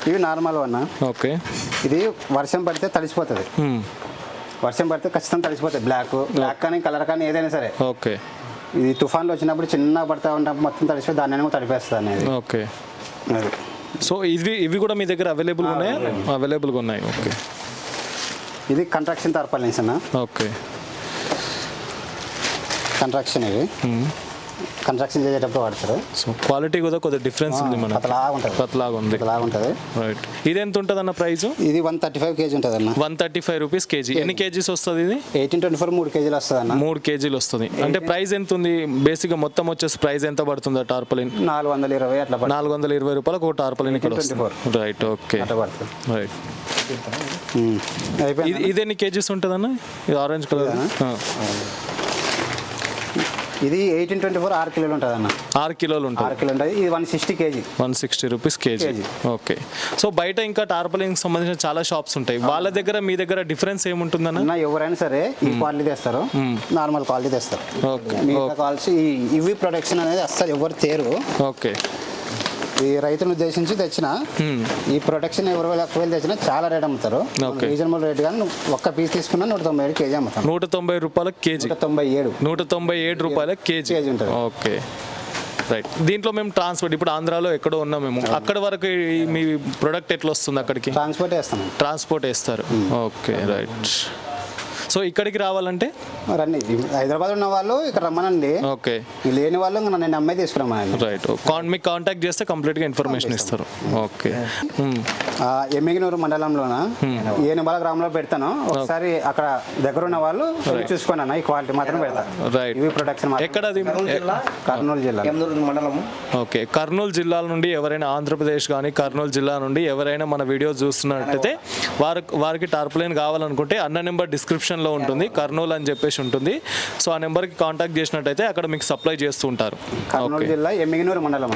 ఇవి నార్మల్ అన్న. ఓకే. ఇది వర్షం పడితే తడిసిపోతుంది. వర్షం పడితే ఖచ్చితంగా తడిసిపోతుంది. బ్లాక్ కానీ కలర్ కానీ ఏదైనా సరే. ఓకే. ఇది తుఫాన్లు వచ్చినప్పుడు చిన్న పడతా ఉన్నప్పుడు మొత్తం తడిసిపోయి దాన్ని తడిపేస్తుంది అనేది. ఓకే. సో ఇవి కూడా మీ దగ్గర అవైలబుల్గా ఉన్నాయా? అవైలబుల్గా ఉన్నాయి. ఓకే. ఇది కన్స్ట్రక్షన్ టార్పాలిన్స్ అన్న. ఓకే. కన్స్ట్రక్షన్ ఇది కన్స్ట్రక్షన్ చేసేటప్పుడు వాడతారు. సో క్వాలిటీ కూడా కొద్దిగా డిఫరెన్స్ ఉంది. మన పతలాగా ఉంటుంది. రైట్. ఇది ఎంత ఉంటుంది అన్న ప్రైస్? ఇది 135 kg ఉంటుంది అన్న. 135 రూపీస్ కేజీ. ఎన్ని కేజీస్ వస్తుంది ఇది? 1824 3 kgలు వస్తుంది అన్న. 3 kgలు వస్తుంది. అంటే ప్రైస్ ఎంత ఉంది బేసిక్గా? మొత్తం వచ్చేసి ప్రైస్ ఎంత పడుతుంది టార్పలిన్? 420 అట్లా. 420 రూపాయలకు ఒక టార్పలిన్ ఇక్కడ వస్తుంది. రైట్. ఓకే. రైట్. ఇది ఎన్ని కేజీస్ ఉంటుంది అన్న? ఇది ఆరెంజ్ కలర్. ఇది 1824 6 కిలోలు ఉంటుంది అన్న. 6 కిలోలు ఉంటుంది. 6 కిలో ఉంటుంది. ఇది 160 kg. 160 rupees KG. Okay. So బయట ఇంకా టార్పలింగ్ సంబంధించిన చాలా షాప్స్ ఉంటాయి. వాళ్ళ దగ్గర మీ దగ్గర డిఫరెన్స్ ఏముంటుందన్న? ఎవరైనా సరే ఈ క్వాలిటీ తెస్తారు, నార్మల్ క్వాలిటీ తెస్తారు. ఓకే. మిగతా క్వాలిటీ ఇవి ప్రొడక్షన్ అనేది అస్సలు ఎవరు తేరు. ఓకే. ఈ రైతులను ఉద్దేశించి తెచ్చిన ఈ ప్రొటెక్షన్ ఎవరు ఒకవేళ తెచ్చినా చాలా రేట్ అమ్ముతారు. రీజనబుల్ రేట్ కానీ ఒక్క పీస్ తీసుకున్నా 197 kg అమ్ముతారు. 190 రూపాయల కేజీ. 197 రూపాయల కేజీ ఉంటుంది. ఓకే. రైట్. దీంట్లో మేము ట్రాన్స్పోర్ట్ ఇప్పుడు ఆంధ్రాలో ఎక్కడో ఉన్నాం మేము, అక్కడ వరకు మీ ప్రొడక్ట్ ఎట్లా వస్తుంది అక్కడికి? ట్రాన్స్పోర్ట్ వేస్తారు. ఓకే. రైట్. సో ఇక్కడికి రావాలంటే రండి. హైదరాబాద్ ఉన్న వాళ్ళు ఇక్కడ రమ్మనండి. ఓకే. లేని వాళ్ళు నేను అమ్మాయి తీసుకురామని. రైట్. మీకు కాంటాక్ట్ చేస్తే కంప్లీట్గా ఇన్ఫర్మేషన్ ఇస్తారు. ఓకే. ఎమ్మిగినూరు మండలంలోన ఏనుబాల గ్రామంలో పెడతాను. ఒకసారి అక్కడ దగ్గర ఉన్న వాళ్ళు చూసుకున్నాను. ఈ క్వాలిటీ మాత్రం పెడతాను. రైట్. ఇవి ప్రొడక్షన్ ఎక్కడ? కర్నూలు జిల్లా మండలం. ఓకే. కర్నూలు జిల్లాల నుండి ఎవరైనా ఆంధ్రప్రదేశ్ కానీ కర్నూలు జిల్లా నుండి ఎవరైనా మన వీడియోస్ చూస్తున్నట్టయితే వారికి టార్పలిన్ కావాలనుకుంటే అన్న నెంబర్ డిస్క్రిప్షన్లో ఉంటుంది. కర్నూలు అని చెప్పేసి ఉంటుంది. సో ఆ నెంబర్కి కాంటాక్ట్ చేసినట్టయితే అక్కడ మీకు సప్లై చేస్తూ ఉంటారు. కర్నూలు జిల్లా ఎమ్మిగినూరు మండలం.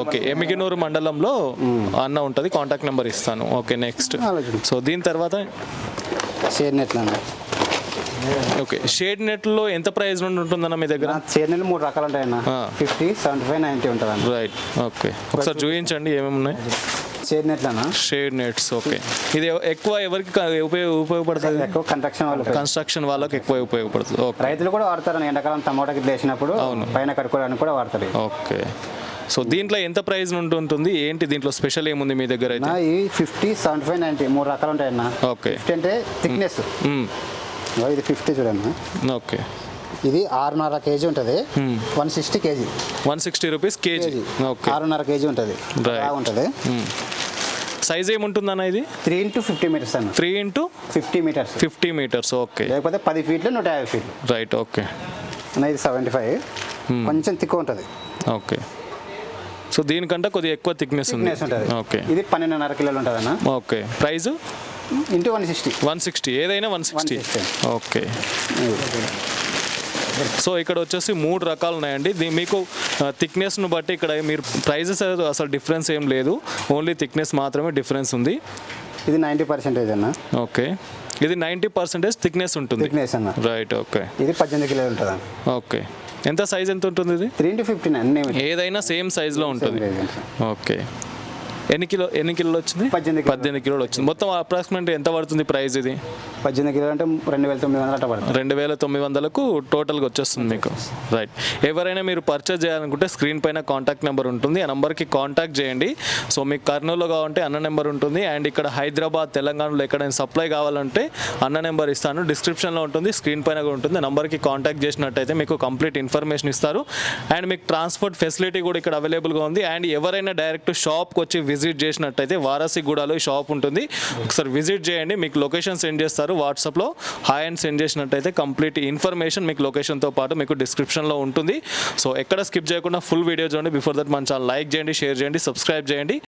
ఓకే. ఎమ్మిగినూరు మండలంలో అన్న ఉంటుంది. కాంటాక్ట్ నెంబర్ ఇస్తాను. ఓకే. నెక్స్ట్. సో దీని తర్వాత షేడ్ నెట్. ఓకే. షేడ్ నెట్లో ఎంత ప్రైస్ నుండి ఉంటుందన్న మీ దగ్గర? షేడ్ నెట్లు 3 రకాలు ఉంటాయన్న. 50, 75, 90 ఉంటుంది. రైట్. ఓకే. ఒకసారి చూపించండి ఏమేమి ఉన్నాయి. Shade nets. ఓకే. ఇది ఎక్కువ ఎవరికి ఉపయోగపడుతుంది? ఎక్కువ కన్స్ట్రక్షన్ వాళ్ళకి ఎక్కువ ఉపయోగపడుతుంది. రైతులు కూడా వాడతారు. ఎండాకాలం టమాటాకి వేసినప్పుడు పైన కట్టుకోవడానికి కూడా వాడతారు. ఓకే. సో దీంట్లో ఎంత ప్రైస్ నుండి ఉంటుంది? ఏంటి దీంట్లో స్పెషల్ ఏముంది మీ దగ్గర? అయితే 50, 75, 90 3 రకాలు ఉంటాయన్న. ఓకే. 50 అంటే థిక్నెస్. ఇది 50 చూడండి. ఓకే. ఇది 6.5 kg ఉంటుంది. 160 kg. 160 rupees KG. Okay. 6.5 kg ఉంటుంది. బాగుంటుంది. సైజ్ ఏముంటుందన్న ఇది? 3 into 50 మీటర్స్ అన్న. 3 into 50 మీటర్స్. ఓకే. లేకపోతే 10 ఫీట్లు 150 ఫీట్లు. రైట్. ఓకే. ఇది 75. కొంచెం తిక్కువ ఉంటుంది. ఓకే. సో దీనికంటే కొద్దిగా ఎక్కువ థిక్నెస్ ఉంది. ఓకే. ఇది 12.5 కిలోలు ఉంటుంది అన్న. ఓకే. Price into 160. ఏదైనా 160. ఓకే. సో ఇక్కడ వచ్చేసి 3 రకాలు ఉన్నాయండి. మీకు థిక్నెస్ను బట్టి ఇక్కడ మీరు ప్రైజెస్ అసలు డిఫరెన్స్ ఏం లేదు. ఓన్లీ థిక్నెస్ మాత్రమే డిఫరెన్స్ ఉంది. ఇది 90% అన్న. ఓకే. ఇది 90% థిక్నెస్ ఉంటుంది. రైట్. ఓకే. ఇది 18 కిలోలు ఉంటుంది. ఓకే. ఎంత సైజ్ ఎంత ఉంటుంది ఇది? 3 into 15 ఏదైనా సేమ్ సైజ్లో ఉంటుంది. ఓకే. ఎన్ని కిలోలు వచ్చింది? 18 కిలోలు వచ్చింది. మొత్తం అప్రాక్సిమేట్ ఎంత పడుతుంది ప్రైస్ ఇది? 18 కిలోలు అంటే 2,900 అట్లా పడుతుంది. 2,900కు టోటల్గా వచ్చేస్తుంది మీకు. రైట్. ఎవరైనా మీరు పర్చేజ్ చేయాలనుకుంటే స్క్రీన్ పైన కాంటాక్ట్ నెంబర్ ఉంటుంది. ఆ నెంబర్కి కాంటాక్ట్ చేయండి. సో మీకు కర్నూలులో కావాలంటే అన్న నెంబర్ ఉంటుంది. అండ్ ఇక్కడ హైదరాబాద్ తెలంగాణలో ఎక్కడైనా సప్లై కావాలంటే అన్న నెంబర్ ఇస్తాను. డిస్క్రిప్షన్లో ఉంటుంది, స్క్రీన్ పైన కూడా ఉంటుంది. ఆ నెంబర్కి కాంటాక్ట్ చేసినట్టయితే మీకు కంప్లీట్ ఇన్ఫర్మేషన్ ఇస్తారు. అండ్ మీకు ట్రాన్స్పోర్ట్ ఫెసిలిటీ కూడా ఇక్కడ అవైలబుల్గా ఉంది. అండ్ ఎవరైనా డైరెక్ట్ షాప్కి వచ్చి విజిట్ చేసినట్టయితే వారాసిగూడలో ఈ షాప్ ఉంటుంది. ఒకసారి విజిట్ చేయండి. మీకు లొకేషన్ సెండ్ చేస్తారు వాట్సాప్లో. హాయ్ అని సెండ్ చేసినట్టయితే కంప్లీట్ ఇన్ఫర్మేషన్ మీకు లొకేషన్తో పాటు మీకు డిస్క్రిప్షన్లో ఉంటుంది. సో ఎక్కడ స్కిప్ చేయకుండా ఫుల్ వీడియో చూడండి. బిఫోర్ దట్ మన ఛానల్ లైక్ చేయండి, షేర్ చేయండి, సబ్స్క్రైబ్ చేయండి.